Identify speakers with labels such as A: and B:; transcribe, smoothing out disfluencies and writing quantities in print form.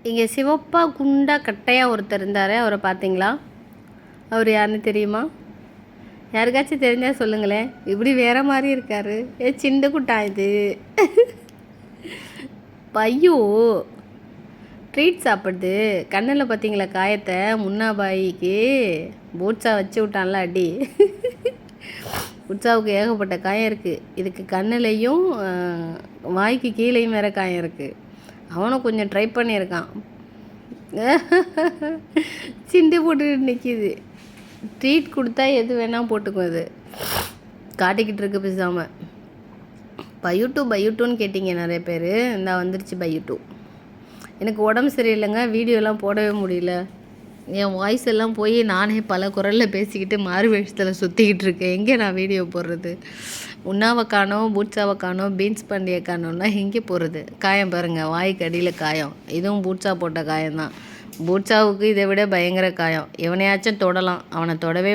A: இங்கே சிவப்பா குண்டா கட்டையாக ஒருத்தர் இருந்தார். அவரை பார்த்தீங்களா? அவர் யாருன்னு தெரியுமா? யாருக்காச்சும் தெரிஞ்சால் சொல்லுங்களேன். இப்படி வேறு மாதிரி இருக்கார். சிண்டு குட்டா இது. பையோ ட்ரீட் சாப்பிடுது. கண்ணில் பார்த்தீங்களா காயத்தை? முன்னாபாய்க்கு பூட்ஸா வச்சு விட்டான்ல அடி. உற்சாவுக்கு ஏகப்பட்ட காயம் இருக்குது. இதுக்கு கண்ணுலையும் வாய்க்கு கீழேயும் வேறு காயம் இருக்குது. அவனும் கொஞ்சம் ட்ரை பண்ணியிருக்கான். சிண்டு போட்டுக்கிட்டு நிற்கிது. ட்ரீட் கொடுத்தா எது வேணால் போட்டுக்கும். இது காட்டிக்கிட்டு இருக்கு பேசாமல். பையூட்டுன்னு கேட்டிங்க நிறைய பேர். இந்த வந்துருச்சு பையூட்டு. எனக்கு உடம்பு சரியில்லைங்க, வீடியோலாம் போடவே முடியல. என் வாய்ஸ் எல்லாம் போய் நானே பல குரலில் பேசிக்கிட்டு மாறு வேஷத்தில் சுற்றிக்கிட்டு இருக்கேன். எங்கே நான் வீடியோ போடுறது? உண்ணாவை காணோம், பூட்ஸாவை காணோம், பீன்ஸ் பண்டியை காணோம்னா எங்கே போகிறது? காயம் பாருங்கள், வாய்க்கு அடியில் காயம். இதுவும் பூட்ஸா போட்ட காயம்தான். பூட்ஸாவுக்கு இதை விட பயங்கர காயம். எவனையாச்சும் தொடலாம், அவனை தொடவே